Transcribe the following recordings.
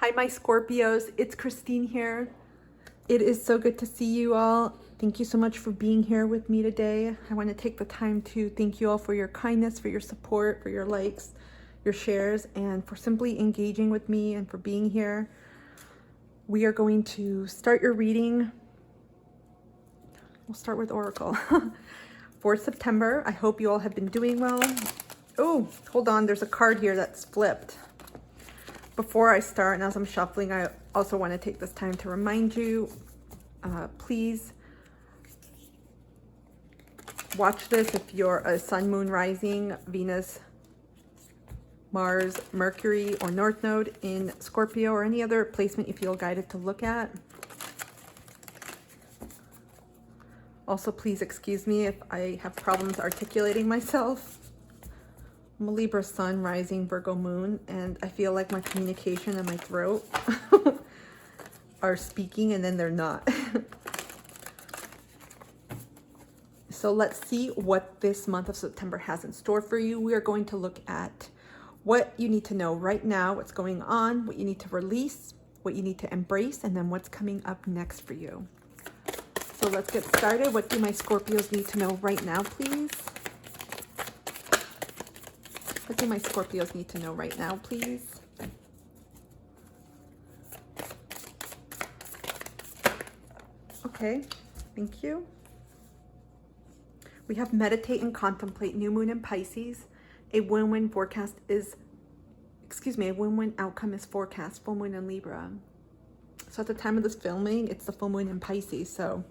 Hi, my Scorpios. It's Christine here. It is so good to see you all. Thank you so much for being here with me today. I want to take the time to thank you all for your kindness, for your support, for your likes, your shares, and for simply engaging with me and for being here. We are going to start your reading. We'll start with Oracle for September. I hope you all have been doing well. Oh, hold on. There's a card here that's flipped. Before I start, and as I'm shuffling, I also want to take this time to remind you, please watch this if you're a Sun, Moon, Rising, Venus, Mars, Mercury, or North Node in Scorpio, or any other placement you feel guided to look at. Also, please excuse me if I have problems articulating myself. I'm a Libra Sun, Rising, Virgo Moon, and I feel like my communication and my throat are speaking and then they're not. So let's see what this month of September has in store for you. We are going to look at what you need to know right now, what's going on, what you need to release, what you need to embrace, and then what's coming up next for you. So let's get started. What do my Scorpios need to know right now, please? What do my Scorpios need to know right now, please? Okay, thank you. We have meditate and contemplate, new moon in Pisces. A win-win forecast is, a win-win outcome is forecast, full moon in Libra. So at the time of this filming, it's the full moon in Pisces. So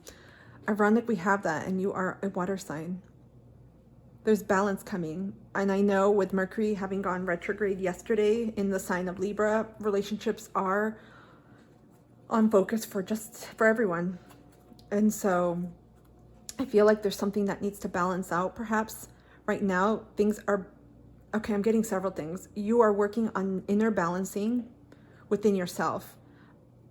ironic we have that, and you are a water sign. There's balance coming. And I know with Mercury having gone retrograde yesterday in the sign of Libra, relationships are on focus for everyone. And so I feel like there's something that needs to balance out perhaps. Right now, things are, okay, I'm getting several things. You are working on inner balancing within yourself.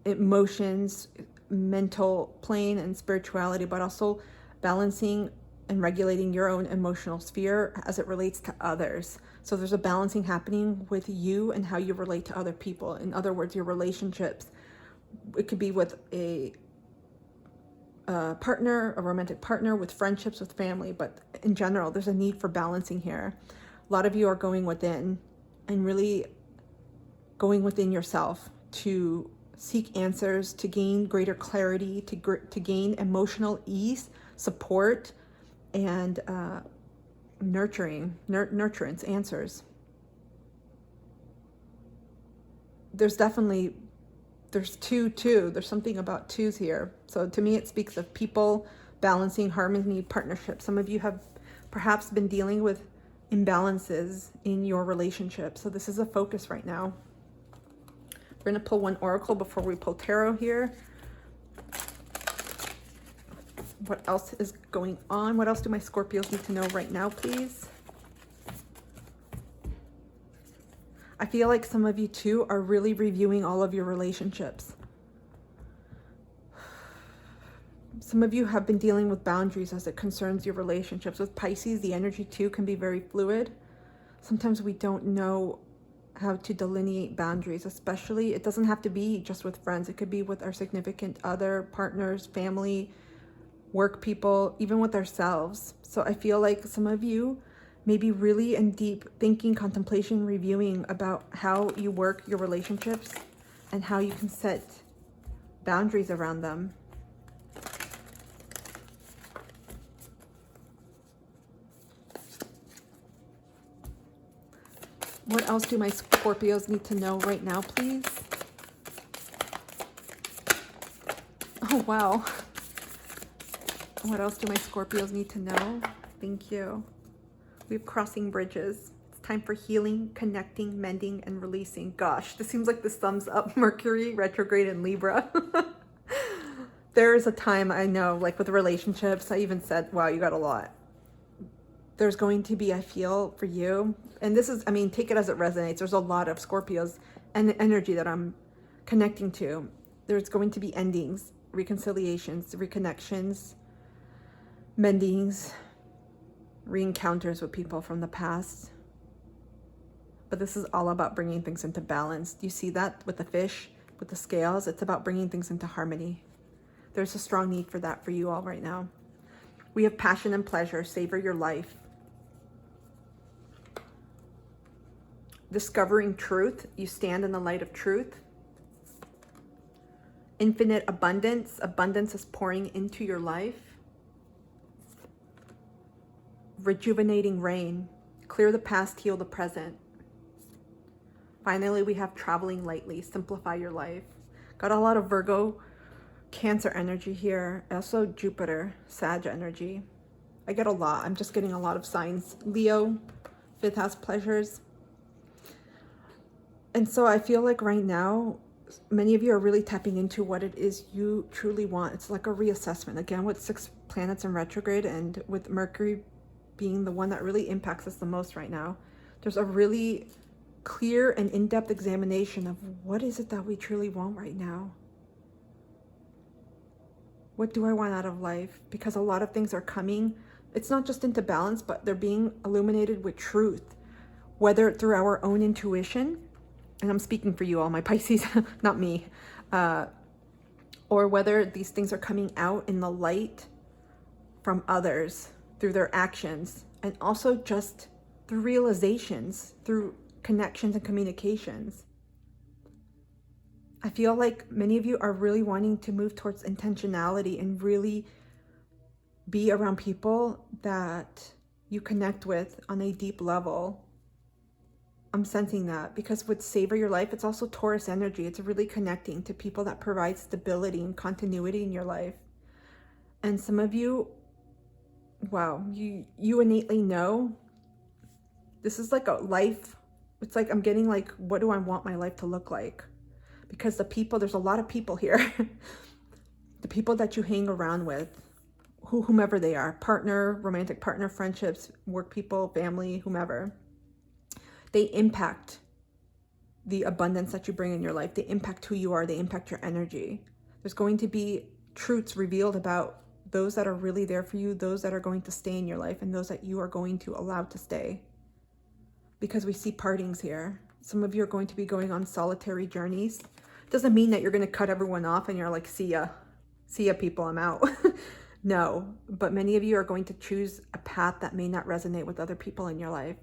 Emotions, mental plane, and spirituality, but also balancing and regulating your own emotional sphere as it relates to others. So there's a balancing happening with you and how you relate to other people. In other words, your relationships. It could be with a partner, a romantic partner, with friendships, with family, but in general, there's a need for balancing here. A lot of you are going within and really going within yourself to seek answers, to gain greater clarity, to gain emotional ease, support, and nurturance, answers. There's two. There's something about twos here. So to me, it speaks of people, balancing, harmony, partnership. Some of you have perhaps been dealing with imbalances in your relationship. So this is a focus right now. We're going to pull one oracle before we pull tarot here. What else is going on? What else do my Scorpios need to know right now, please? I feel like some of you too are really reviewing all of your relationships. Some of you have been dealing with boundaries as it concerns your relationships. With Pisces, the energy too can be very fluid. Sometimes we don't know how to delineate boundaries, especially, it doesn't have to be just with friends. It could be with our significant other, partners, family, work people, even with ourselves. So I feel like some of you may be really in deep thinking, contemplation, reviewing about how you work your relationships and how you can set boundaries around them. What else do my Scorpios need to know right now, please? Oh, wow. What else do my Scorpios need to know? Thank you. We have crossing bridges. It's time for healing, connecting, mending, and releasing. Gosh, this seems like this thumbs up Mercury retrograde in Libra. There is a time, I know, like with relationships, I even said, wow, you got a lot. There's going to be, I feel, for you, and this is, I mean, take it as it resonates. There's a lot of Scorpios and energy that I'm connecting to. There's going to be endings, reconciliations, reconnections, mendings, re-encounters with people from the past. But this is all about bringing things into balance. Do you see that with the fish, with the scales? It's about bringing things into harmony. There's a strong need for that for you all right now. We have passion and pleasure. Savor your life. Discovering truth. You stand in the light of truth. Infinite abundance. Abundance is pouring into your life. Rejuvenating rain. Clear the past, heal the present. Finally, we have traveling lightly. Simplify your life. Got a lot of Virgo, Cancer energy here. Also Jupiter, Sag energy. I get a lot. I'm just getting a lot of signs. Leo, 5th house pleasures. And so I feel like right now, many of you are really tapping into what it is you truly want. It's like a reassessment. Again, with 6 planets in retrograde and with Mercury being the one that really impacts us the most right now, there's a really clear and in-depth examination of what is it that we truly want right now. What do I want out of life? Because a lot of things are coming. It's not just into balance, but they're being illuminated with truth, whether through our own intuition, and I'm speaking for you all, my Pisces, not me, or whether these things are coming out in the light from others through their actions, and also just through realizations, through connections and communications. I feel like many of you are really wanting to move towards intentionality and really be around people that you connect with on a deep level. I'm sensing that because with Savor Your Life, it's also Taurus energy. It's really connecting to people that provide stability and continuity in your life. And some of you, wow, you innately know this is like a life. It's like I'm getting like, what do I want my life to look like? Because the people, there's a lot of people here. The people that you hang around with, whomever they are, partner, romantic partner, friendships, work people, family, whomever, they impact the abundance that you bring in your life. They impact who you are. They impact your energy. There's going to be truths revealed about those that are really there for you, those that are going to stay in your life, and those that you are going to allow to stay. Because we see partings here. Some of you are going to be going on solitary journeys. Doesn't mean that you're going to cut everyone off and you're like, see ya people, I'm out. No, but many of you are going to choose a path that may not resonate with other people in your life.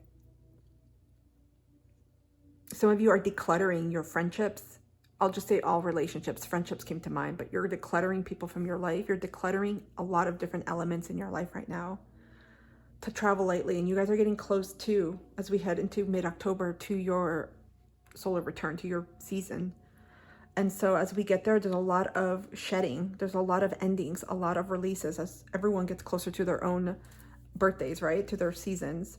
Some of you are decluttering your friendships. I'll just say all relationships. Friendships came to mind, but you're decluttering people from your life. You're decluttering a lot of different elements in your life right now to travel lightly. And you guys are getting close to, as we head into mid-October, to your solar return, to your season. And so as we get there, there's a lot of shedding. There's a lot of endings, a lot of releases as everyone gets closer to their own birthdays, right? To their seasons.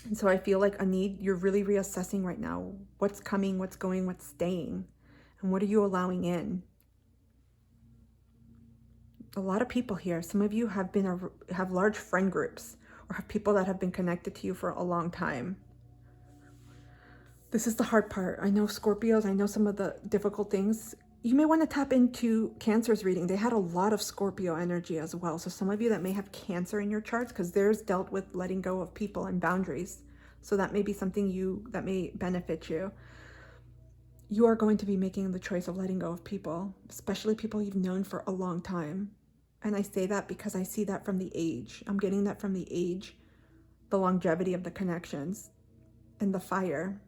And so I feel like you're really reassessing right now. What's coming, what's going, what's staying, and what are you allowing in? A lot of people here. Some of you have large friend groups or have people that have been connected to you for a long time. This is the hard part. I know Scorpios, I know some of the difficult things. You may want to tap into Cancer's reading. They had a lot of Scorpio energy as well. So some of you that may have Cancer in your charts, because theirs dealt with letting go of people and boundaries. So that may be something that may benefit you. You are going to be making the choice of letting go of people, especially people you've known for a long time. And I say that because I see that from the age. I'm getting that from the age, the longevity of the connections, and the fire.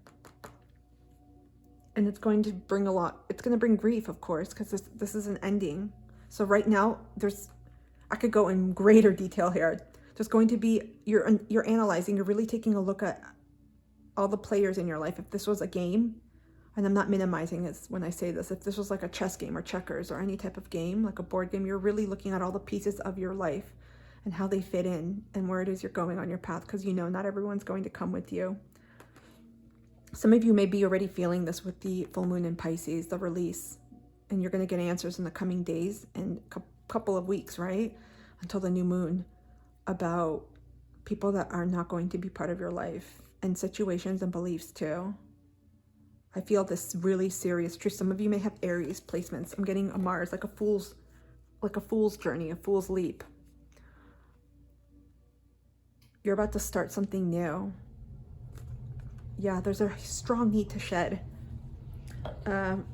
And it's going to bring it's going to bring grief, of course, because this is an ending. So right now, I could go in greater detail here. There's going to be, you're analyzing, you're really taking a look at all the players in your life. If this was a game, and I'm not minimizing this when I say this, if this was like a chess game or checkers or any type of game, like a board game, you're really looking at all the pieces of your life and how they fit in and where it is you're going on your path, because you know not everyone's going to come with you. Some of you may be already feeling this with the full moon in Pisces, the release, and you're going to get answers in the coming days and couple of weeks, right? Until the new moon, about people that are not going to be part of your life, and situations and beliefs too. I feel this really serious truth. Some of you may have Aries placements. I'm getting a Mars, like a fool's journey, a fool's leap. You're about to start something new. Yeah, there's a strong need to shed. I'm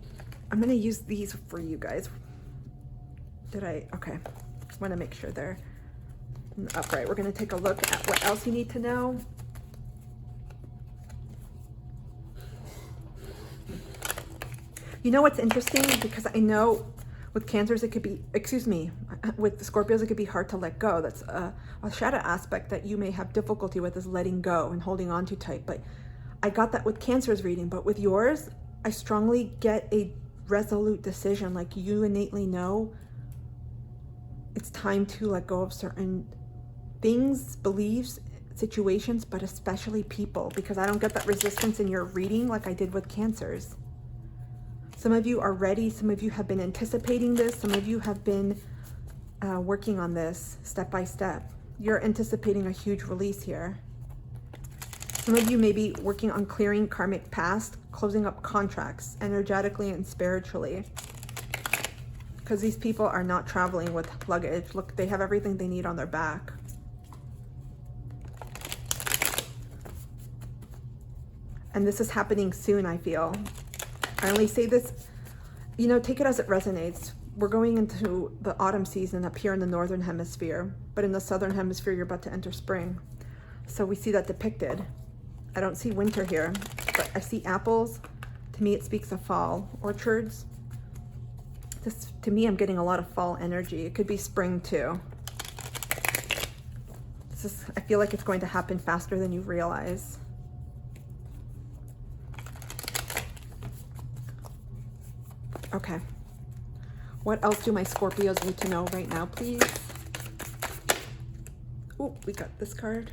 gonna use these for you guys. Okay, want to make sure they're upright. We're gonna take a look at what else you need to know. You know what's interesting? Because I know with Cancers, it could be, excuse me, with the Scorpios, it could be hard to let go. That's a shadow aspect that you may have difficulty with, is letting go and holding on to tight. But I got that with Cancer's reading, but with yours, I strongly get a resolute decision. Like, you innately know it's time to let go of certain things, beliefs, situations, but especially people, because I don't get that resistance in your reading like I did with Cancers. Some of you are ready. Some of you have been anticipating this. Some of you have been working on this step by step. You're anticipating a huge release here. Some of you may be working on clearing karmic past, closing up contracts energetically and spiritually. Because these people are not traveling with luggage. Look, they have everything they need on their back. And this is happening soon, I feel. I only say this, you know, take it as it resonates. We're going into the autumn season up here in the northern hemisphere, but in the southern hemisphere, you're about to enter spring. So we see that depicted. I don't see winter here, but I see apples. To me, it speaks of fall. Orchards. This, to me, I'm getting a lot of fall energy. It could be spring too. I feel like it's going to happen faster than you realize. Okay, what else do my Scorpios need to know right now, please? Oh, we got this card.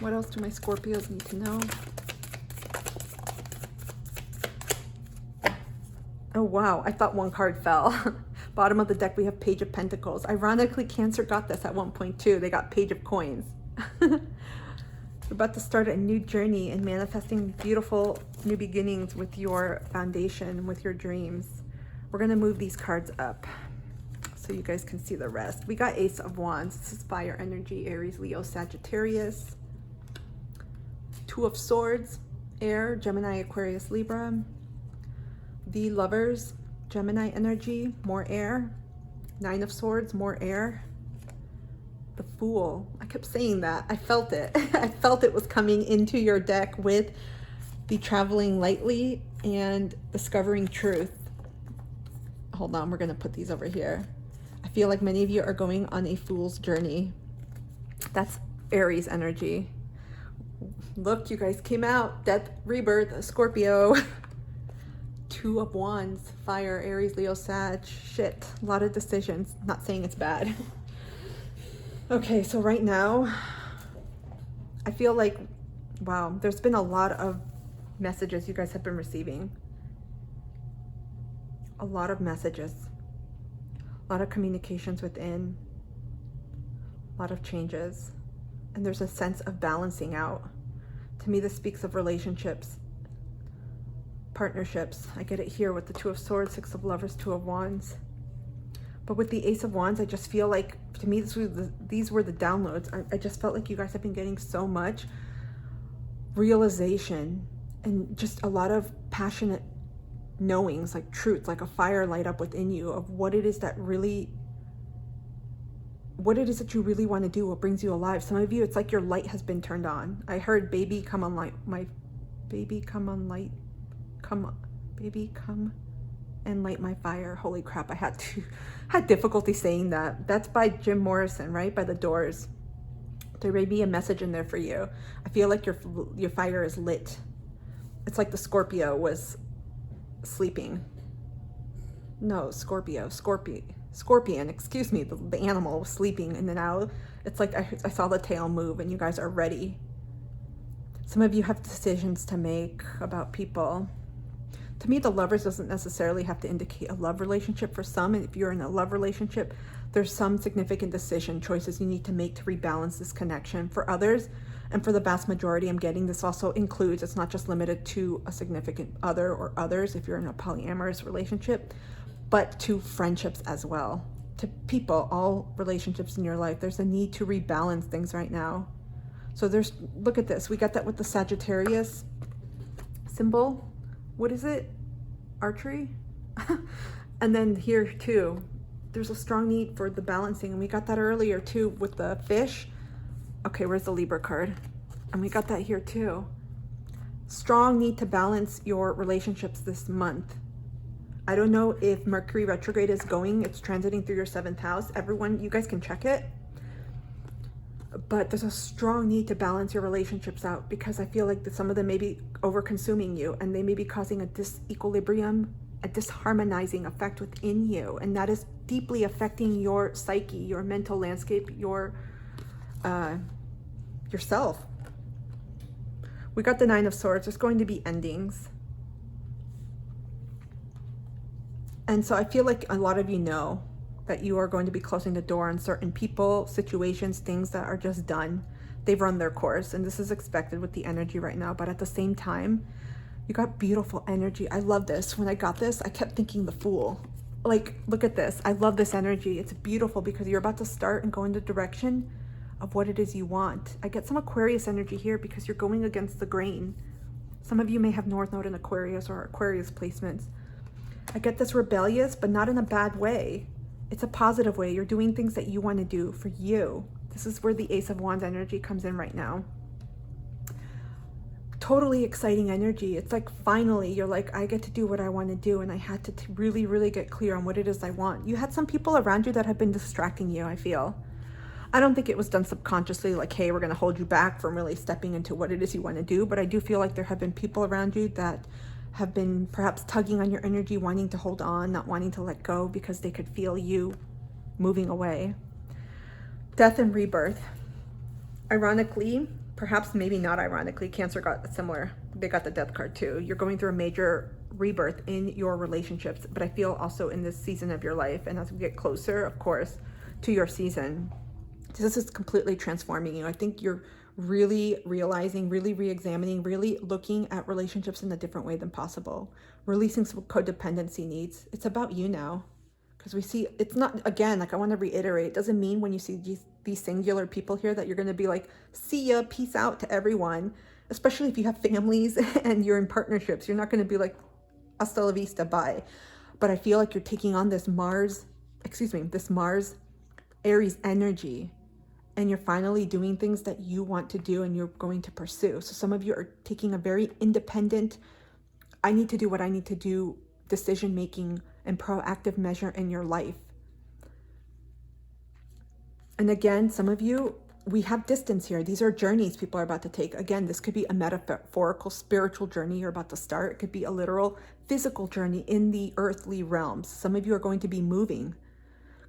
What else do my Scorpios need to know? Oh, wow, I thought one card fell. Bottom of the deck, we have Page of Pentacles. Ironically, Cancer got this at one point too. They got Page of Coins. You're about to start a new journey and manifesting beautiful new beginnings with your foundation, with your dreams. We're going to move these cards up so you guys can see the rest. We got Ace of Wands. This is fire energy, Aries, Leo, Sagittarius. Two of Swords, air, Gemini, Aquarius, Libra. The Lovers, Gemini energy, more air. Nine of Swords, more air. The Fool. I kept saying that. I felt it. I felt it was coming into your deck with the traveling lightly and discovering truth. Hold on, we're going to put these over here. I feel like many of you are going on a fool's journey. That's Aries energy. Look, you guys came out. Death, rebirth, Scorpio. Two of Wands, fire, Aries, Leo, Sag. Shit, a lot of decisions. Not saying it's bad. Okay, so right now, I feel like, wow, there's been a lot of messages you guys have been receiving. A lot of messages. A lot of communications within. A lot of changes. And there's a sense of balancing out. To me, this speaks of relationships, partnerships. I get it here with the Two of Swords, Six of Lovers, Two of Wands. But with the Ace of Wands, I just feel like, to me, these were the downloads. I just felt like you guys have been getting so much realization and just a lot of passionate knowings, like truths, like a fire light up within you of what it is that really, what it is that you really want to do, what brings you alive. Some of you, it's like your light has been turned on. I heard baby come on light, my baby come on light, come on, baby come and light my fire. Holy crap, I had difficulty saying that. That's by Jim Morrison, right? By The Doors. There may be a message in there for you. I feel like your fire is lit. It's like the Scorpio was sleeping. No, Scorpion, excuse me, the animal was sleeping, and then now it's like I saw the tail move and you guys are ready. Some of you have decisions to make about people. To me, the Lovers doesn't necessarily have to indicate a love relationship. For some, if you're in a love relationship, there's some significant decision choices you need to make to rebalance this connection. For others, and for the vast majority, I'm getting this also includes, it's not just limited to a significant other or others if you're in a polyamorous relationship, but to friendships as well. To people, all relationships in your life, there's a need to rebalance things right now. So there's, look at this. We got that with the Sagittarius symbol. What is it? Archery? And then here too, there's a strong need for the balancing. And we got that earlier too with the fish. Okay, where's the Libra card? And we got that here too. Strong need to balance your relationships this month. I don't know if Mercury retrograde is going. It's transiting through your 7th house. Everyone, you guys can check it. But there's a strong need to balance your relationships out, because I feel like that some of them may be over-consuming you, and they may be causing a disequilibrium, a disharmonizing effect within you. And that is deeply affecting your psyche, your mental landscape, your yourself. We got the 9 of Swords. There's going to be endings. And so I feel like a lot of you know that you are going to be closing the door on certain people, situations, things that are just done. They've run their course, and this is expected with the energy right now. But at the same time, you got beautiful energy. I love this. When I got this, I kept thinking the Fool. Like, look at this. I love this energy. It's beautiful because you're about to start and go in the direction of what it is you want. I get some Aquarius energy here because you're going against the grain. Some of you may have North Node in Aquarius or Aquarius placements. I get this rebellious, but not in a bad way. It's a positive way. You're doing things that you want to do for you. This is where the Ace of Wands energy comes in right now. Totally exciting energy. It's like finally you're like, I get to do what I want to do, and I had to really, really get clear on what it is I want. You had some people around you that have been distracting you, I feel. I don't think it was done subconsciously, like, hey, we're going to hold you back from really stepping into what it is you want to do. But I do feel like there have been people around you that have been perhaps tugging on your energy, wanting to hold on, not wanting to let go because they could feel you moving away. Death and rebirth. Ironically, perhaps maybe not ironically, Cancer got similar. They got the death card too. You're going through a major rebirth in your relationships, but I feel also in this season of your life, and as we get closer, of course, to your season, this is completely transforming you. I think you're really realizing, really re-examining, really looking at relationships in a different way than possible, releasing some codependency needs. It's about you now, because we see, it's not, again, like I want to reiterate, it doesn't mean when you see these singular people here that you're going to be like, see ya, peace out to everyone, especially if you have families and you're in partnerships. You're not going to be like, hasta la vista, bye. But I feel like you're taking on this Mars Aries energy, and you're finally doing things that you want to do and you're going to pursue. So some of you are taking a very independent, I need to do what I need to do, decision-making and proactive measure in your life. And again, some of you, we have distance here. These are journeys people are about to take. Again, this could be a metaphorical, spiritual journey you're about to start. It could be a literal physical journey in the earthly realms. Some of you are going to be moving,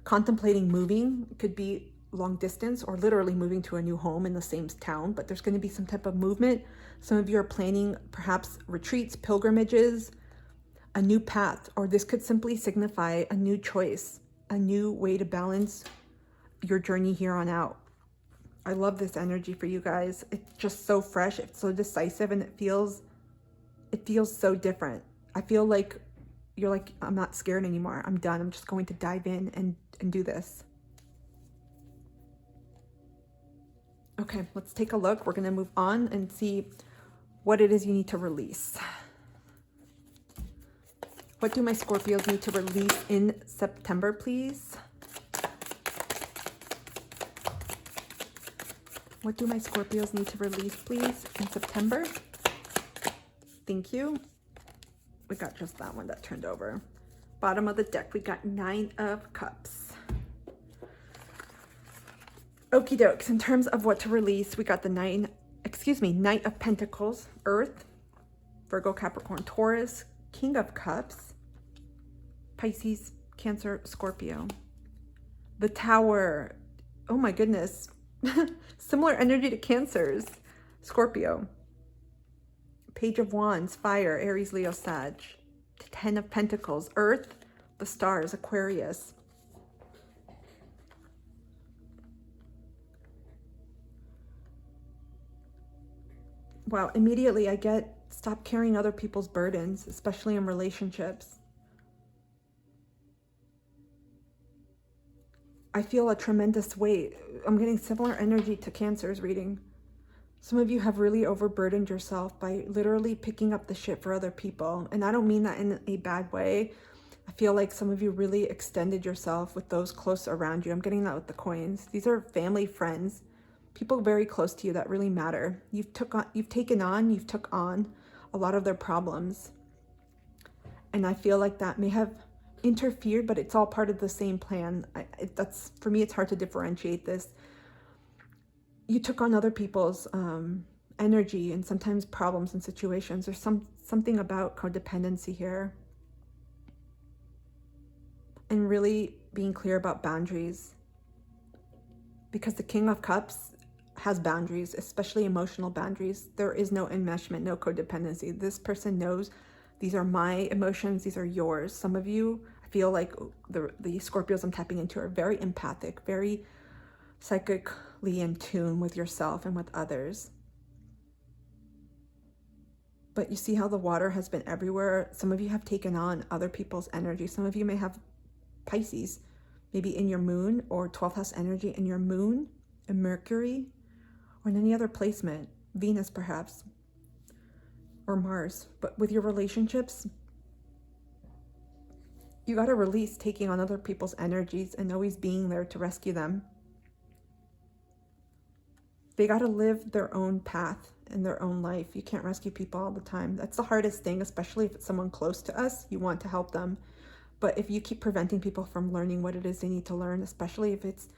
contemplating moving. It could be long distance or literally moving to a new home in the same town, but there's going to be some type of movement. Some of you are planning perhaps retreats, pilgrimages, a new path, or this could simply signify a new choice, a new way to balance your journey here on out. I love this energy for you guys. It's just so fresh, it's so decisive, and it feels so different. I feel like you're like, I'm not scared anymore. I'm done. I'm just going to dive in and do this. Okay, let's take a look. We're going to move on and see what it is you need to release. What do my Scorpios need to release in September, please? What do my Scorpios need to release, please, in September? Thank you. We got just that one that turned over. Bottom of the deck, we got 9 of Cups. Okie dokes, in terms of what to release, we got the Knight of Pentacles, Earth, Virgo, Capricorn, Taurus, King of Cups, Pisces, Cancer, Scorpio. The Tower, oh my goodness, similar energy to Cancer's, Scorpio. Page of Wands, Fire, Aries, Leo, Sag. 10 of Pentacles, Earth, the Stars, Aquarius. Wow, immediately I get stop carrying other people's burdens, especially in relationships. I feel a tremendous weight. I'm getting similar energy to Cancer's reading. Some of you have really overburdened yourself by literally picking up the shit for other people. And I don't mean that in a bad way. I feel like some of you really extended yourself with those close around you. I'm getting that with the coins. These are family, friends, people very close to you that really matter. You've took on a lot of their problems. And I feel like that may have interfered, but it's all part of the same plan. That's, for me, it's hard to differentiate this. You took on other people's energy and sometimes problems and situations. There's something about codependency here. And really being clear about boundaries. Because the King of Cups has boundaries, especially emotional boundaries. There is no enmeshment, no codependency. This person knows these are my emotions, these are yours. Some of you, I feel like the Scorpios I'm tapping into are very empathic, very psychically in tune with yourself and with others. But you see how the water has been everywhere. Some of you have taken on other people's energy. Some of you may have Pisces, maybe in your moon, or 12th house energy in your moon, and Mercury, or in any other placement, Venus perhaps, or Mars. But with your relationships, you got to release taking on other people's energies and always being there to rescue them. They got to live their own path in their own life. You can't rescue people all the time. That's the hardest thing, especially if it's someone close to us. You want to help them. But if you keep preventing people from learning what it is they need to learn, especially if it's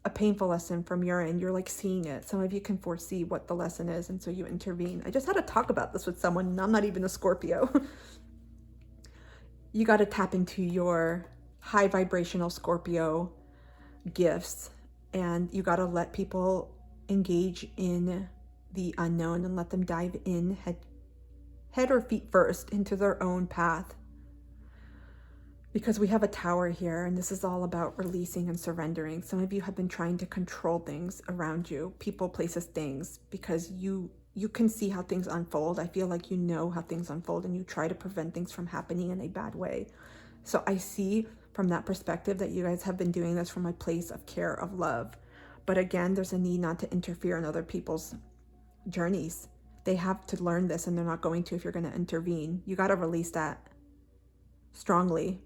a painful lesson from your end, you're like seeing it. Some of you can foresee what the lesson is, and so you intervene. I just had to talk about this with someone, and I'm not even a Scorpio. You got to tap into your high vibrational Scorpio gifts, and you got to let people engage in the unknown and let them dive in head or feet first into their own path. Because we have a tower here, and this is all about releasing and surrendering. Some of you have been trying to control things around you, people, places, things, because you can see how things unfold. I feel like you know how things unfold, and you try to prevent things from happening in a bad way. So I see from that perspective that you guys have been doing this from a place of care, of love. But again, there's a need not to interfere in other people's journeys. They have to learn this, and they're not going to if you're going to intervene. You got to release that strongly.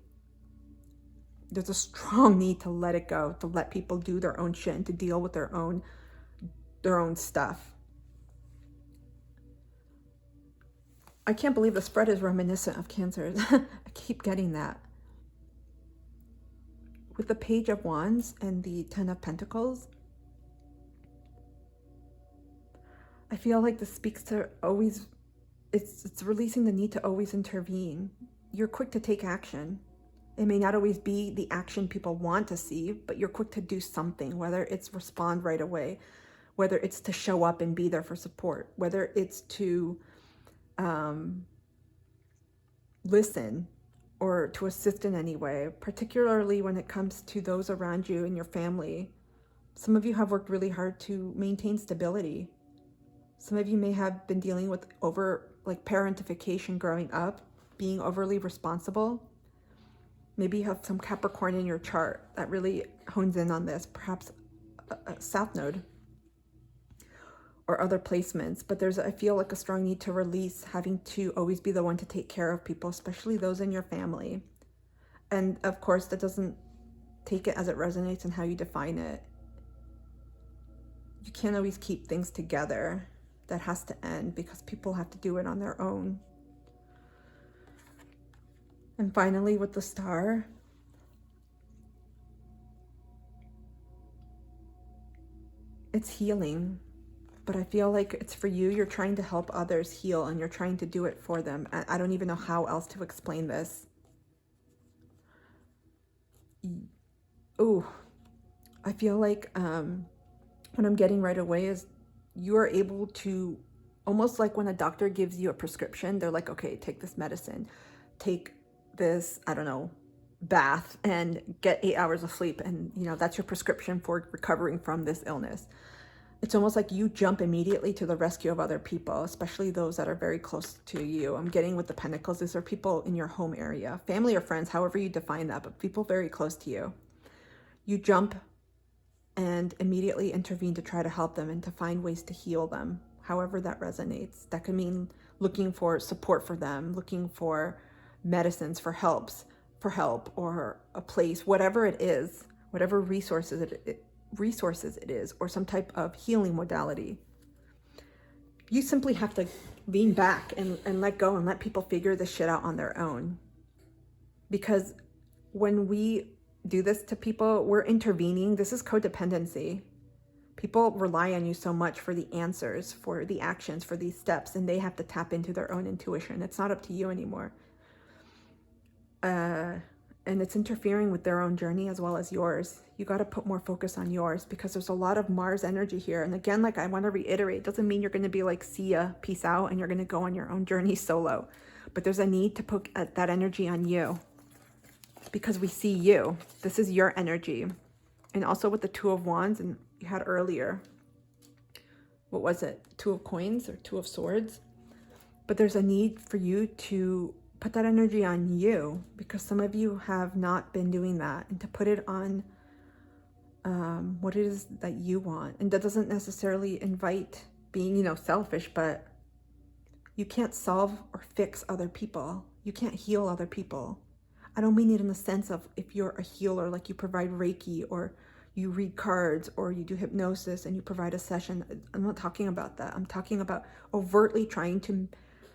There's a strong need to let it go, to let people do their own shit and to deal with their own stuff. I can't believe the spread is reminiscent of Cancers. I keep getting that. With the Page of Wands and the Ten of Pentacles, I feel like this speaks to always, it's releasing the need to always intervene. You're quick to take action. It may not always be the action people want to see, but you're quick to do something, whether it's respond right away, whether it's to show up and be there for support, whether it's to listen or to assist in any way, particularly when it comes to those around you and your family. Some of you have worked really hard to maintain stability. Some of you may have been dealing with parentification growing up, being overly responsible. Maybe you have some Capricorn in your chart that really hones in on this, perhaps a South Node or other placements. But I feel like a strong need to release having to always be the one to take care of people, especially those in your family. And of course, that doesn't take it as it resonates and how you define it. You can't always keep things together. That has to end because people have to do it on their own. And finally, with the Star, it's healing. But I feel like it's for you. You're trying to help others heal, and you're trying to do it for them. I don't even know how else to explain this. Ooh, I feel like what I'm getting right away is you are able to, almost like when a doctor gives you a prescription, they're like, okay, take this medicine, take this, I don't know, bath, and get 8 hours of sleep. And, that's your prescription for recovering from this illness. It's almost like you jump immediately to the rescue of other people, especially those that are very close to you. I'm getting with the Pentacles, these are people in your home area, family or friends, however you define that, but people very close to you. You jump and immediately intervene to try to help them and to find ways to heal them, however that resonates. That could mean looking for support for them, looking for medicines, for help, or a place, whatever it is, whatever resources it is, or some type of healing modality. You simply have to lean back and let go and let people figure this shit out on their own. Because when we do this to people, we're intervening. This is codependency. People rely on you so much for the answers, for the actions, for these steps, and they have to tap into their own intuition. It's not up to you anymore. And it's interfering with their own journey as well as yours. You got to put more focus on yours, because there's a lot of Mars energy here. And again, like I want to reiterate, doesn't mean you're going to be like, see ya, peace out, and you're going to go on your own journey solo. But there's a need to put that energy on you, because we see you. This is your energy. And also with the Two of Wands, and you had earlier, what was it? Two of Coins or Two of Swords. But there's a need for you to put that energy on you, because some of you have not been doing that, and to put it on what it is that you want. And that doesn't necessarily invite being, selfish, but you can't solve or fix other people. You can't heal other people. I don't mean it in the sense of if you're a healer, like you provide Reiki, or you read cards, or you do hypnosis and you provide a session. I'm not talking about that. I'm talking about overtly trying to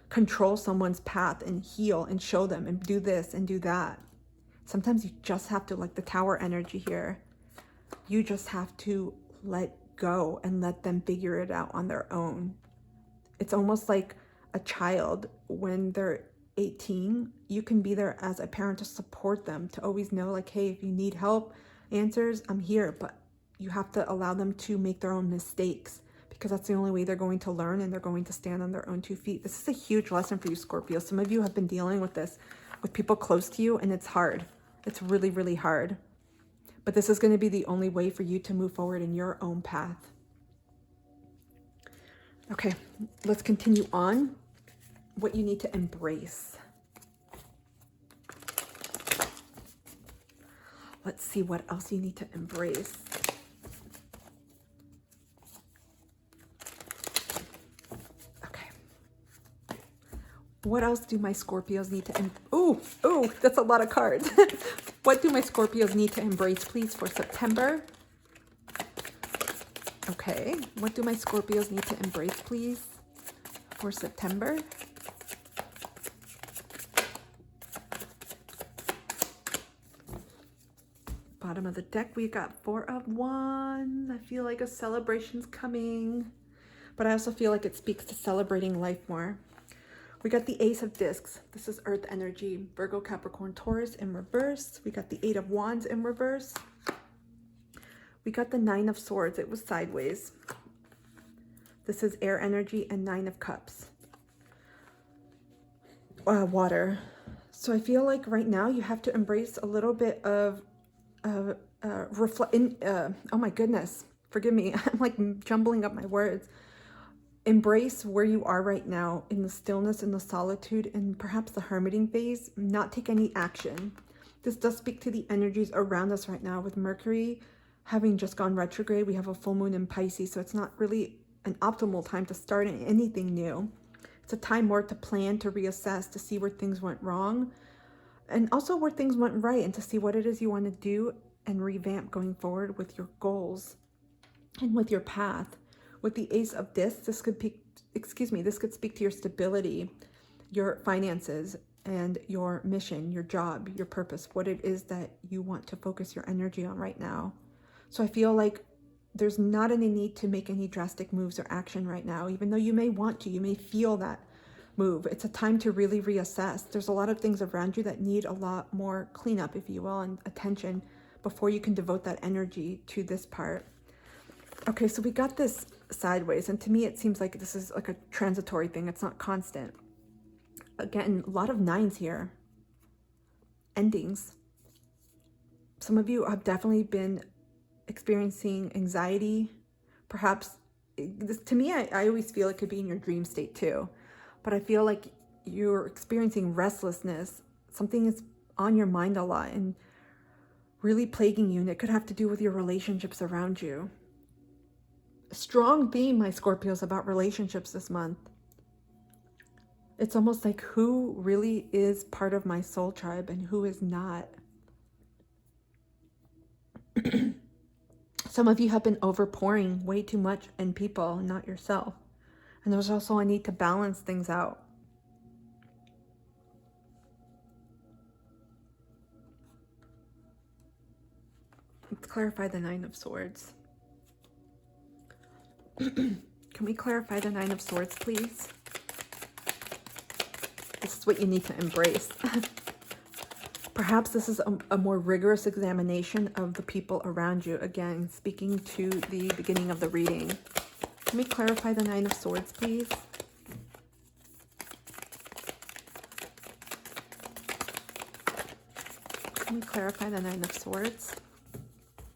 control someone's path and heal and show them and do this and do that. Sometimes you just have to, like the Tower energy here, you just have to let go and let them figure it out on their own. It's almost like a child when they're 18, you can be there as a parent to support them, to always know like, hey, if you need help, answers, I'm here. But you have to allow them to make their own mistakes, because that's the only way they're going to learn, and they're going to stand on their own 2 feet. This is a huge lesson for you, Scorpio. Some of you have been dealing with this with people close to you, and it's hard. It's really, really hard. But this is going to be the only way for you to move forward in your own path. Okay, let's continue on. What you need to embrace. Let's see what else you need to embrace. Okay. What else do my Scorpios need to ooh, that's a lot of cards. What do my Scorpios need to embrace, please, for September? Okay. What do my Scorpios need to embrace, please, for September? Bottom of the deck, we got Four of Wands. I feel like a celebration's coming, but I also feel like it speaks to celebrating life more. We got the Ace of Discs. This is Earth energy. Virgo, Capricorn, Taurus in reverse. We got the Eight of Wands in reverse. We got the Nine of Swords. It was sideways. This is air energy, and Nine of Cups. Water. So I feel like right now you have to embrace a little bit of oh my goodness, forgive me. I'm like jumbling up my words. Embrace where you are right now, in the stillness, in the solitude, and perhaps the hermiting phase. Not take any action. This does speak to the energies around us right now, with Mercury having just gone retrograde. We have a full moon in Pisces, so it's not really an optimal time to start anything new. It's a time more to plan, to reassess, to see where things went wrong, and also where things went right, and to see what it is you want to do and revamp going forward with your goals and with your path. With the Ace of Discs, this could speak to your stability, your finances, and your mission, your job, your purpose, what it is that you want to focus your energy on right now. So I feel like there's not any need to make any drastic moves or action right now, even though you may want to, you may feel that move. It's a time to really reassess. There's a lot of things around you that need a lot more cleanup, if you will, and attention before you can devote that energy to this part. Okay, so we got this sideways, and to me it seems like this is like a transitory thing. It's not constant. Again, a lot of nines here. Endings. Some of you have definitely been experiencing anxiety. Perhaps, to me, I always feel it could be in your dream state too. But I feel like you're experiencing restlessness. Something is on your mind a lot and really plaguing you, and it could have to do with your relationships around you. strong theme, my Scorpios, about relationships this month. It's almost like who really is part of my soul tribe and who is not. Some of you have been overpouring way too much in people, not yourself. And there's also a need to balance things out. Let's clarify the Nine of Swords. Can we clarify the Nine of Swords, please? This is what you need to embrace. Perhaps this is a more rigorous examination of the people around you. Again, speaking to the beginning of the reading. Can we clarify the Nine of Swords, please? Can we clarify the Nine of Swords?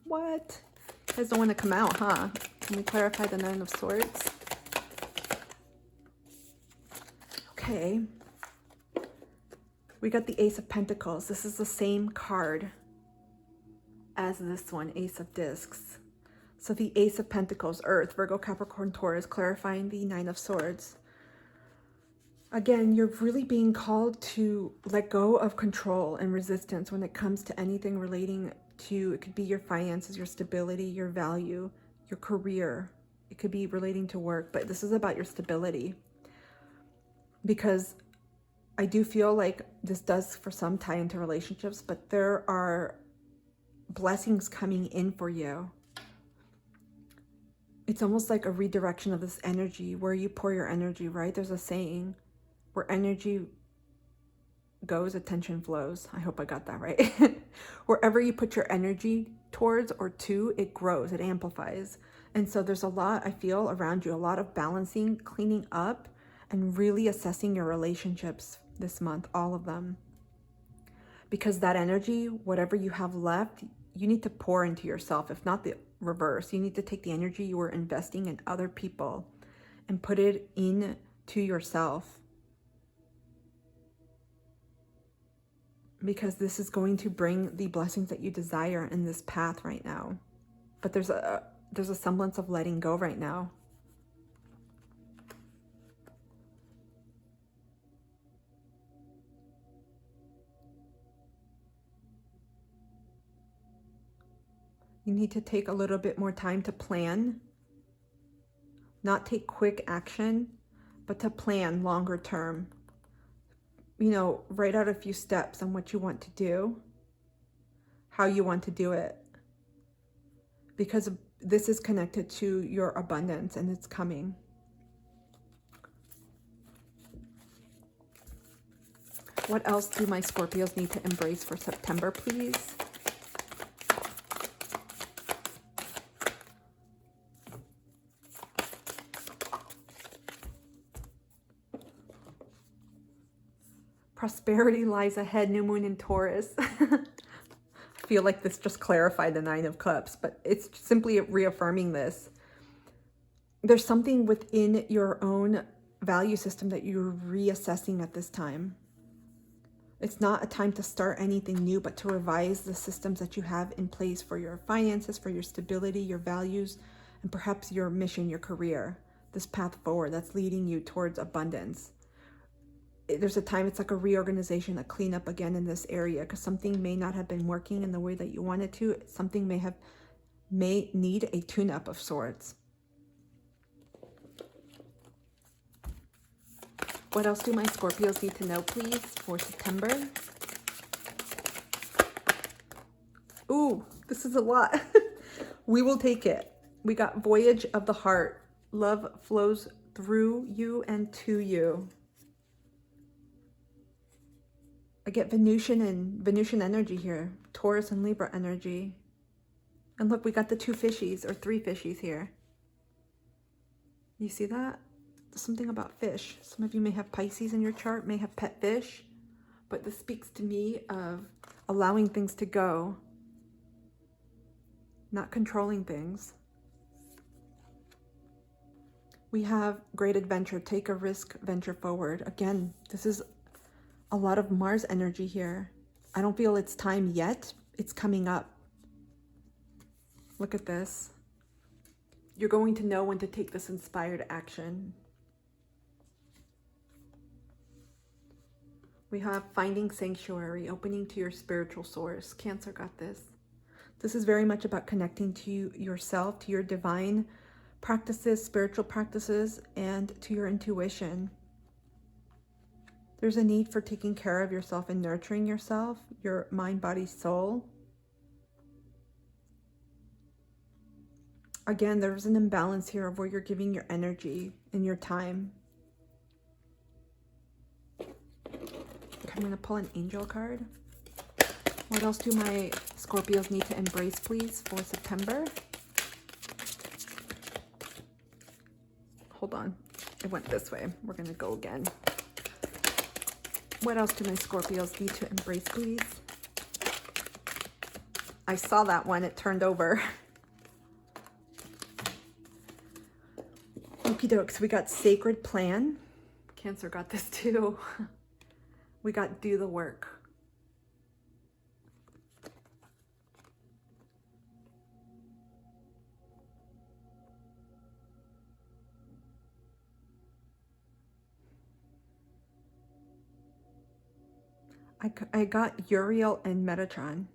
What? You guys don't want to come out, huh? Can we clarify the Nine of Swords? Okay. We got the Ace of Pentacles. This is the same card as this one, Ace of Discs. So the Ace of Pentacles, Earth, Virgo, Capricorn, Taurus, clarifying the Nine of Swords. Again, you're really being called to let go of control and resistance when it comes to anything relating to, it could be your finances, your stability, your value, your career. It could be relating to work, but this is about your stability. Because I do feel like this does for some tie into relationships, but there are blessings coming in for you. It's almost like a redirection of this energy, where you pour your energy, right? There's a saying, where energy goes, attention flows. I hope I got that right. Wherever you put your energy towards or to, it grows, it amplifies. And so there's a lot, I feel, around you, a lot of balancing, cleaning up, and really assessing your relationships this month, all of them. Because that energy, whatever you have left, you need to pour into yourself. If not the reverse, you need to take the energy you were investing in other people and put it into yourself. Because this is going to bring the blessings that you desire in this path right now. But there's a semblance of letting go right now. You need to take a little bit more time to plan. Not take quick action, but to plan longer term. You know, write out a few steps on what you want to do, how you want to do it. Because this is connected to your abundance and it's coming. What else do my Scorpios need to embrace for September, please? Prosperity lies ahead, new moon in Taurus. I feel like this just clarified the Nine of Cups, but it's simply reaffirming this. There's something within your own value system that you're reassessing at this time. It's not a time to start anything new, but to revise the systems that you have in place for your finances, for your stability, your values, and perhaps your mission, your career, this path forward that's leading you towards abundance. There's a time, it's like a reorganization, a cleanup again in this area, because something may not have been working in the way that you wanted to. Something may need a tune-up of sorts. What else do my Scorpios need to know, please, for September? Ooh, this is a lot. We will take it. We got Voyage of the Heart. Love flows through you and to you. I get Venusian energy here. Taurus and Libra energy. And look, we got the two fishies, or three fishies here. You see that? There's something about fish. Some of you may have Pisces in your chart, may have pet fish. But this speaks to me of allowing things to go. Not controlling things. We have great adventure. Take a risk, venture forward. Again, this is a lot of Mars energy here. I don't feel it's time yet. It's coming up. Look at this. You're going to know when to take this inspired action. We have finding sanctuary, opening to your spiritual source. Cancer got this. This is very much about connecting to yourself, to your divine practices, spiritual practices, and to your intuition. There's a need for taking care of yourself and nurturing yourself, your mind, body, soul. Again, there's an imbalance here of where you're giving your energy and your time. I'm going to pull an angel card. What else do my Scorpios need to embrace, please, for September? Hold on. It went this way. We're going to go again. What else do my Scorpios need to embrace, please? I saw that one. It turned over. Okie dokes. We got sacred plan. Cancer got this too. We got do the work. I got Uriel and Metatron.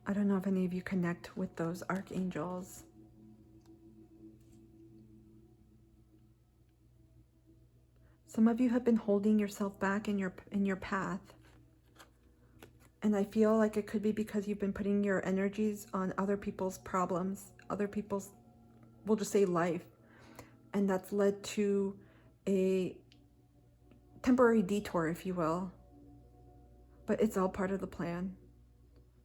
I don't know if any of you connect with those archangels. Some of you have been holding yourself back in your path. And I feel like it could be because you've been putting your energies on other people's problems, other people's, we'll just say, life. And that's led to a temporary detour, if you will. But it's all part of the plan,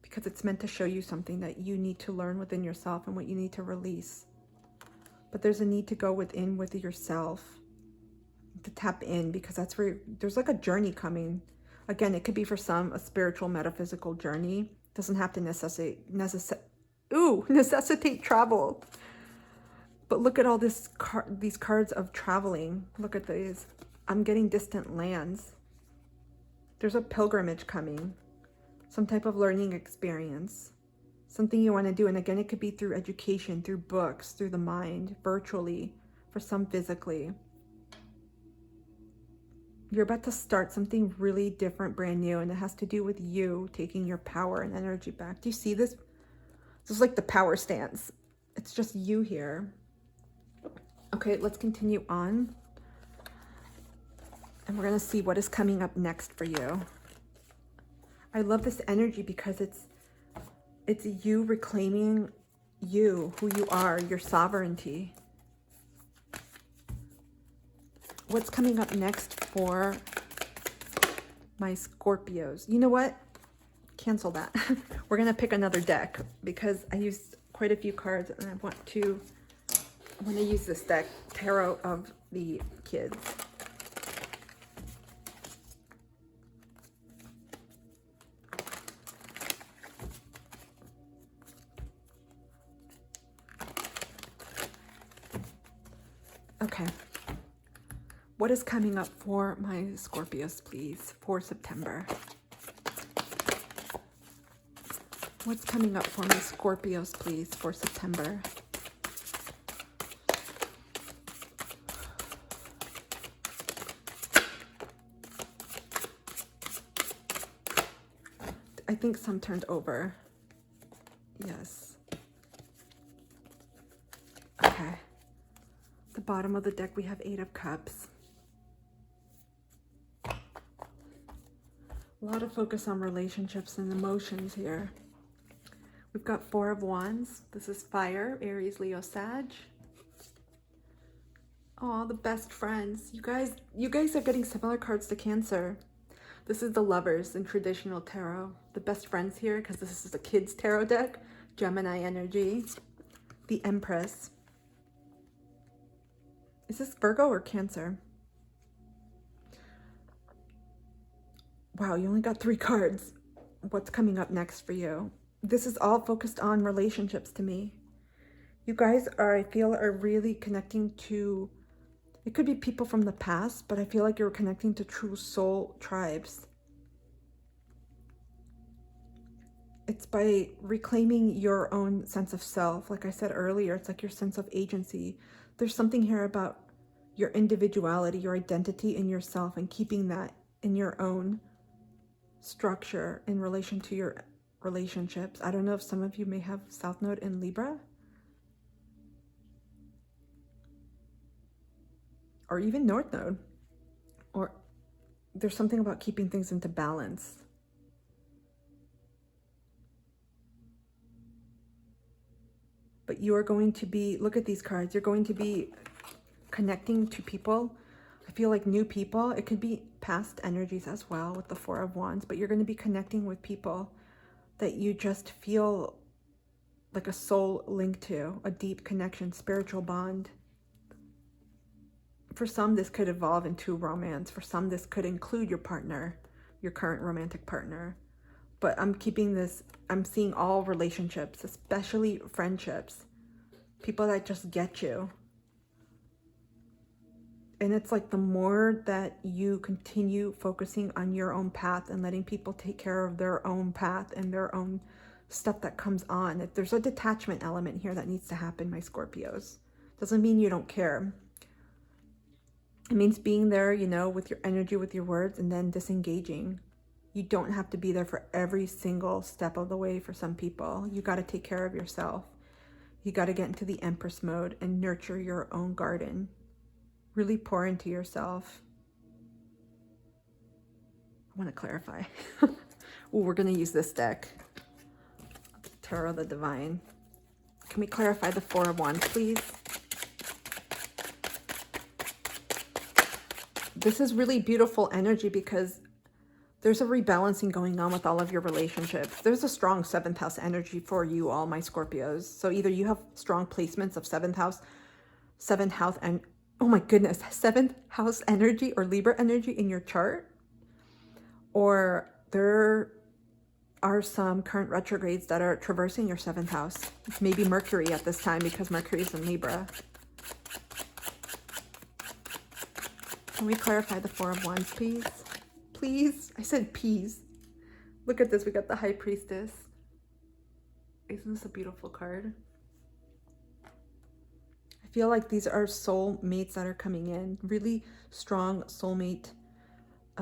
because it's meant to show you something that you need to learn within yourself and what you need to release. But there's a need to go within with yourself, to tap in, because that's where there's like a journey coming. Again, it could be for some a spiritual, metaphysical journey. It doesn't have to necessitate travel. But look at all these cards of traveling. Look at these. I'm getting distant lands. There's a pilgrimage coming, some type of learning experience, something you want to do. And again, it could be through education, through books, through the mind, virtually, for some physically. You're about to start something really different, brand new, and it has to do with you taking your power and energy back. Do you see this? This is like the power stance. It's just you here. Okay, let's continue on. And we're going to see what is coming up next for you. I love this energy because it's you reclaiming you, who you are, your sovereignty. What's coming up next for my Scorpios? You know what? Cancel that. We're going to pick another deck because I used quite a few cards and I want to use this deck, Tarot of the Kids. Okay. What is coming up for my Scorpios, please, for September? What's coming up for my Scorpios, please, for September? I think some turned over. Yes. Okay. The bottom of the deck, we have 8 of Cups. A lot of focus on relationships and emotions here. We've got 4 of Wands. This is fire, Aries, Leo, Sag. Oh, the best friends. You guys are getting similar cards to Cancer. This is the Lovers in traditional tarot. The best friends here, because this is a kids tarot deck. Gemini energy. The Empress. Is this Virgo or Cancer? Wow, you only got 3 cards. What's coming up next for you? This is all focused on relationships to me. You guys I feel, are really connecting to, it could be people from the past, but I feel like you're connecting to true soul tribes. it's by reclaiming your own sense of self. Like I said earlier, it's like your sense of agency. There's something here about your individuality, your identity in yourself, and keeping that in your own structure in relation to your relationships. I don't know if some of you may have South Node in Libra, or even North Node, or there's something about keeping things into balance. But you are going to be, look at these cards, you're going to be connecting to people. I feel like new people. It could be past energies as well with the Four of Wands, but you're going to be connecting with people that you just feel like a soul link to, a deep connection, spiritual bond. For some, this could evolve into romance. For some, this could include your partner, your current romantic partner. But I'm keeping this, I'm seeing all relationships, especially friendships, people that just get you. And it's like the more that you continue focusing on your own path and letting people take care of their own path and their own stuff that comes on. If there's a detachment element here that needs to happen, my Scorpios. Doesn't mean you don't care. It means being there, you know, with your energy, with your words, and then disengaging. You don't have to be there for every single step of the way for some people. You got to take care of yourself. You got to get into the Empress mode and nurture your own garden. Really pour into yourself. I want to clarify. Oh, we're going to use this deck. Tarot of the Divine. Can we clarify the Four of Wands, please? This is really beautiful energy because there's a rebalancing going on with all of your relationships. There's a strong 7th house energy for you all, my Scorpios. So either you have strong placements of 7th house, and oh my goodness, 7th house energy or Libra energy in your chart, or there are some current retrogrades that are traversing your 7th house. Maybe Mercury at this time because Mercury is in Libra. Can we clarify the Four of Wands, please? Please? I said peas. Look at this. We got the High Priestess. Isn't this a beautiful card? I feel like these are soul mates that are coming in. Really strong soulmate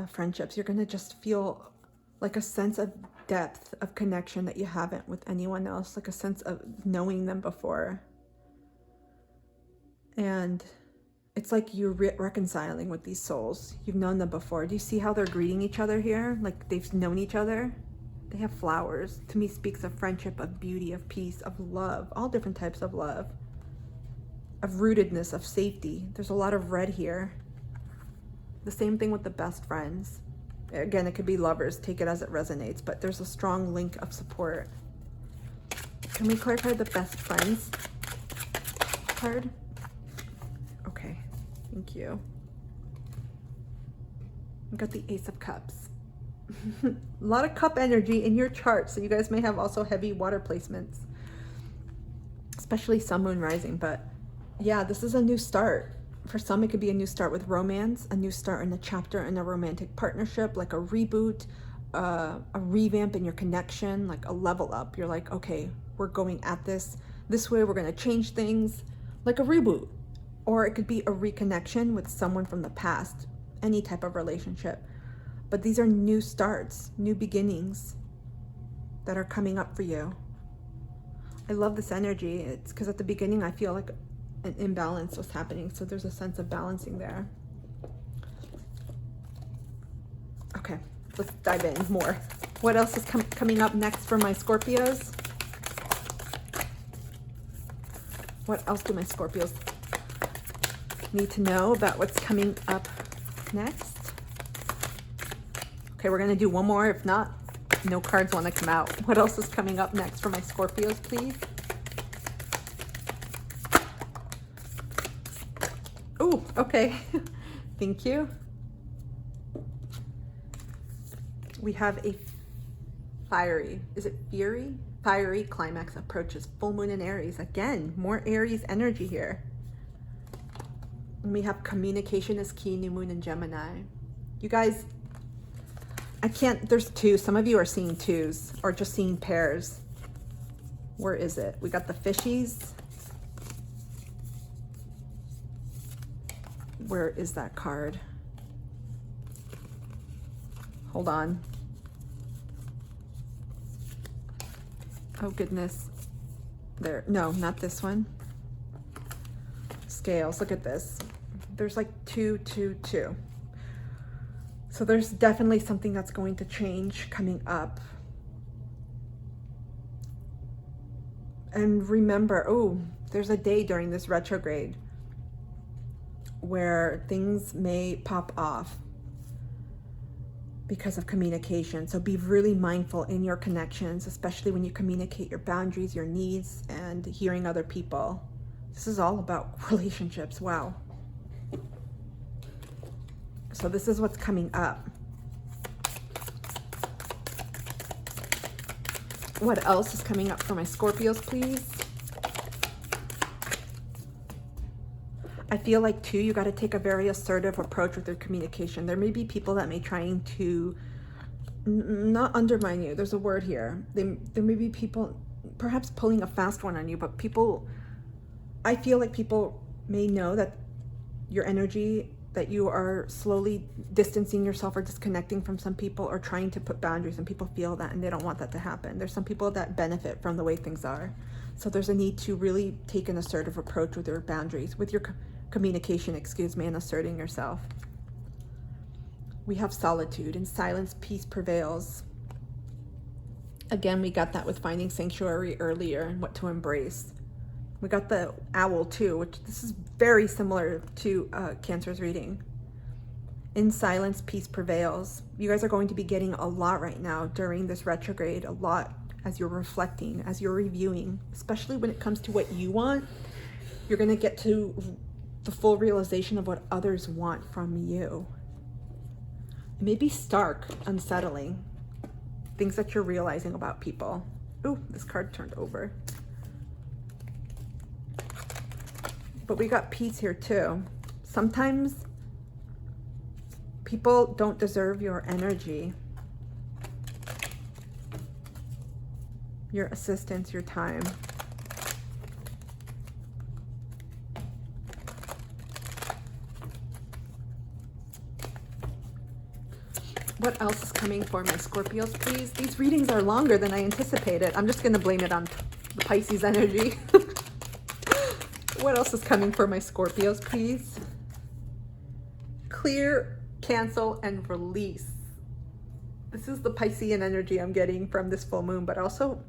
friendships. You're going to just feel like a sense of depth of connection that you haven't with anyone else. Like a sense of knowing them before. And it's like you're reconciling with these souls. You've known them before. Do you see how they're greeting each other here? Like they've known each other. They have flowers. To me, speaks of friendship, of beauty, of peace, of love. All different types of love. Of rootedness, of safety. There's a lot of red here. The same thing with the best friends. Again, it could be lovers. Take it as it resonates. But there's a strong link of support. Can we clarify the best friends card? Okay. Thank you. We got the Ace of Cups. A lot of cup energy in your chart, so you guys may have also heavy water placements, especially Sun, Moon, Rising. But yeah, this is a new start. For some, it could be a new start with romance, a new start in a chapter in a romantic partnership, like a reboot, a revamp in your connection, like a level up. You're like, okay, we're going at this way. We're going to change things, like a reboot. Or it could be a reconnection with someone from the past, any type of relationship. But these are new starts, new beginnings that are coming up for you. I love this energy. It's because at the beginning, I feel like an imbalance was happening. So there's a sense of balancing there. Okay, let's dive in more. What else is coming up next for my Scorpios? What else do my Scorpios need to know about what's coming up next? Okay, we're going to do one more. If not, no cards want to come out. What else is coming up next for my Scorpios, please? Oh, okay. Thank you. We have a fiery, is it fiery? Fiery climax approaches full moon in Aries. Again, more Aries energy here. And we have communication is key, new moon in Gemini. You guys, I can't, there's two. Some of you are seeing twos or just seeing pairs. Where is it? We got the fishies. Where is that card? Hold on. Oh goodness. There, no, not this one. Scales, look at this. There's like 2, 2, 2. So there's definitely something that's going to change coming up. And remember, oh, there's a day during this retrograde where things may pop off because of communication. So be really mindful in your connections, especially when you communicate your boundaries, your needs, and hearing other people. This is all about relationships. Wow. So this is what's coming up. What else is coming up for my Scorpios, please? I feel like too, you got to take a very assertive approach with your communication. There may be people that may trying to not undermine you. There's a word here. There may be people perhaps pulling a fast one on you, but people, I feel like people may know that your energy, that you are slowly distancing yourself or disconnecting from some people or trying to put boundaries, and people feel that and they don't want that to happen. There's some people that benefit from the way things are. So there's a need to really take an assertive approach with your boundaries, with your communication, and asserting yourself. We have solitude. In silence, peace prevails. Again, we got that with finding sanctuary earlier and what to embrace. We got the owl too, which this is very similar to Cancer's reading. In silence, peace prevails. You guys are going to be getting a lot right now during this retrograde, a lot as you're reflecting, as you're reviewing, especially when it comes to what you want. You're going to get to the full realization of what others want from you. It may be stark, unsettling, things that you're realizing about people. Ooh, this card turned over. But we got peace here too. Sometimes people don't deserve your energy, your assistance, your time. What else is coming for my Scorpios, please? These readings are longer than I anticipated. I'm just going to blame it on the Pisces energy. What else is coming for my Scorpios, please? Clear, cancel, and release. This is the Piscean energy I'm getting from this full moon, but also,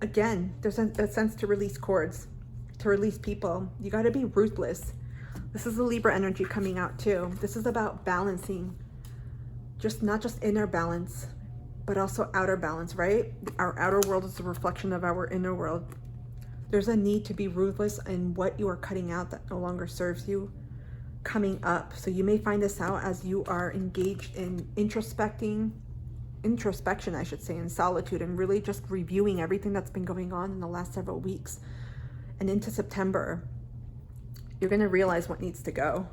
again, there's a sense to release cords, to release people. You got to be ruthless. This is the Libra energy coming out too. This is about balancing, not just inner balance, but also outer balance, right? Our outer world is a reflection of our inner world. There's a need to be ruthless in what you are cutting out that no longer serves you coming up. So you may find this out as you are engaged in introspection, I should say, in solitude, and really just reviewing everything that's been going on in the last several weeks. And into September, you're going to realize what needs to go,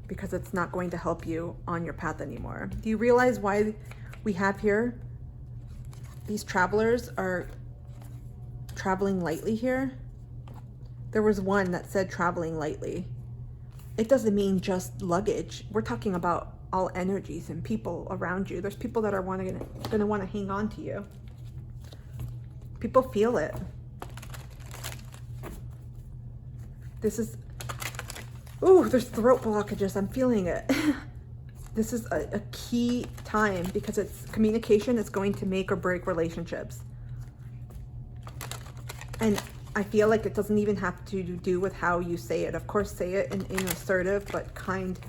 because it's not going to help you on your path anymore. Do you realize why we have here these travelers are traveling lightly here? There was one that said traveling lightly. It doesn't mean just luggage. We're talking about all energies and people around you. There's people that are going to want to hang on to you. People feel it. This is, ooh, there's throat blockages. I'm feeling it. This is a key time because it's communication is going to make or break relationships. And I feel like it doesn't even have to do with how you say it. Of course, say it in an assertive but kind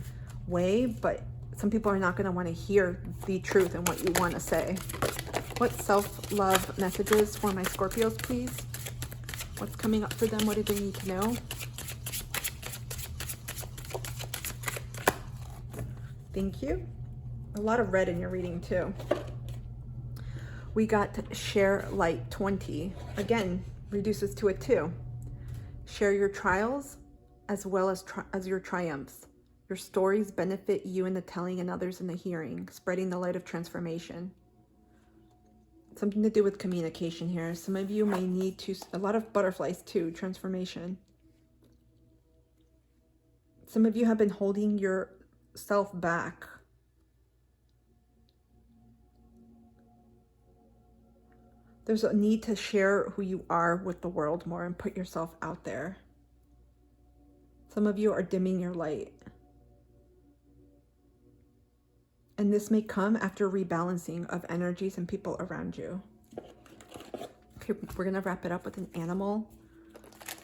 way, but some people are not going to want to hear the truth and what you want to say. What self-love messages for my Scorpios, please? What's coming up for them? What do they need to know? Thank you. A lot of red in your reading too. We got share light 20. Again, reduces to a 2. Share your trials as well as your triumphs. Your stories benefit you in the telling and others in the hearing, spreading the light of transformation. Something to do with communication here. Some of you may need to, a lot of butterflies too, transformation. Some of you have been holding yourself back. There's a need to share who you are with the world more and put yourself out there. Some of you are dimming your light. And this may come after rebalancing of energies and people around you. Okay, we're going to wrap it up with an animal.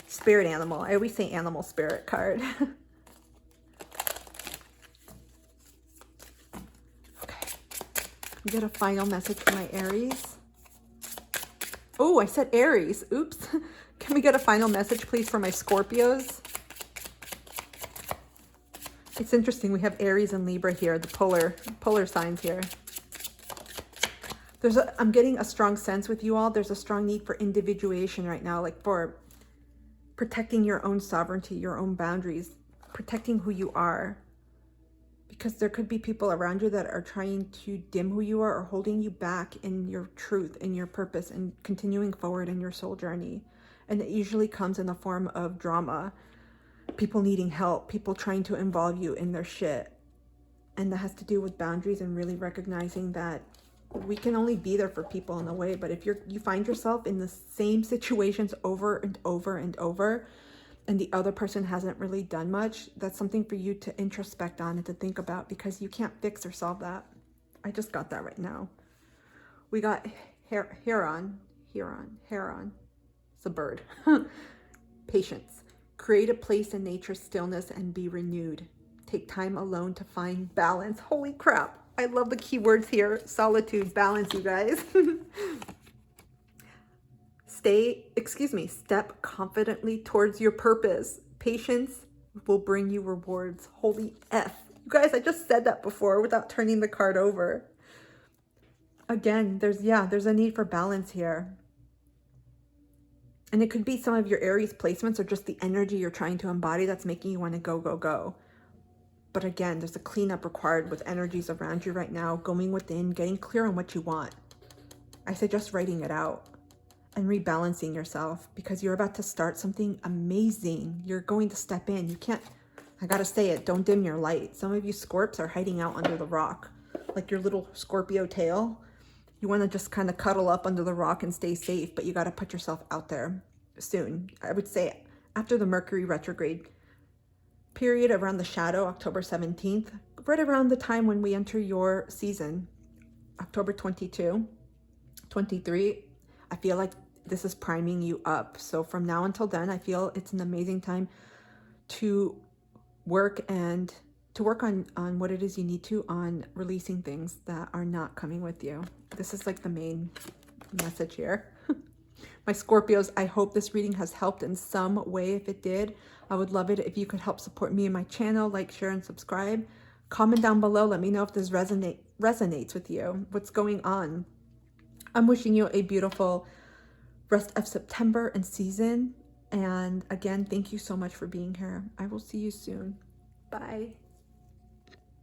Spirit animal. I always say animal spirit card. Okay. We get a final message for my Aries. Oh, I said Aries. Oops. Can we get a final message, please, for my Scorpios? It's interesting. We have Aries and Libra here, the polar signs here. I'm getting a strong sense with you all. There's a strong need for individuation right now, like for protecting your own sovereignty, your own boundaries, protecting who you are. Because there could be people around you that are trying to dim who you are or holding you back in your truth, in your purpose, and continuing forward in your soul journey. And it usually comes in the form of drama, people needing help, people trying to involve you in their shit. And that has to do with boundaries and really recognizing that we can only be there for people in a way. But if you find yourself in the same situations over and over and over, and the other person hasn't really done much, that's something for you to introspect on and to think about, because you can't fix or solve that. I just got that right now. We got Heron. It's a bird. Patience. Create a place in nature's stillness and be renewed. Take time alone to find balance. Holy crap. I love the keywords here. Solitude, balance, you guys. Step confidently towards your purpose. Patience will bring you rewards. Holy F. You guys, I just said that before without turning the card over. Again, there's a need for balance here. And it could be some of your Aries placements or just the energy you're trying to embody that's making you want to go, go, go. But again, there's a cleanup required with energies around you right now, going within, getting clear on what you want. I suggest writing it out and rebalancing yourself, because you're about to start something amazing. You're going to step in. You can't, I gotta say it, don't dim your light. Some of you Scorps are hiding out under the rock, like your little Scorpio tail. You want to just kind of cuddle up under the rock and stay safe, but you got to put yourself out there soon. I would say after the Mercury retrograde period, around the shadow, October 17th, right around the time when we enter your season, October 22, 23, I feel like this is priming you up. So from now until then, I feel it's an amazing time to work on what it is you need to on releasing things that are not coming with you. This is like the main message here. My Scorpios, I hope this reading has helped in some way. If it did, I would love it if you could help support me and my channel, like, share, and subscribe. Comment down below. Let me know if this resonates with you. What's going on? I'm wishing you a beautiful rest of September and season. And again, thank you so much for being here. I will see you soon. Bye.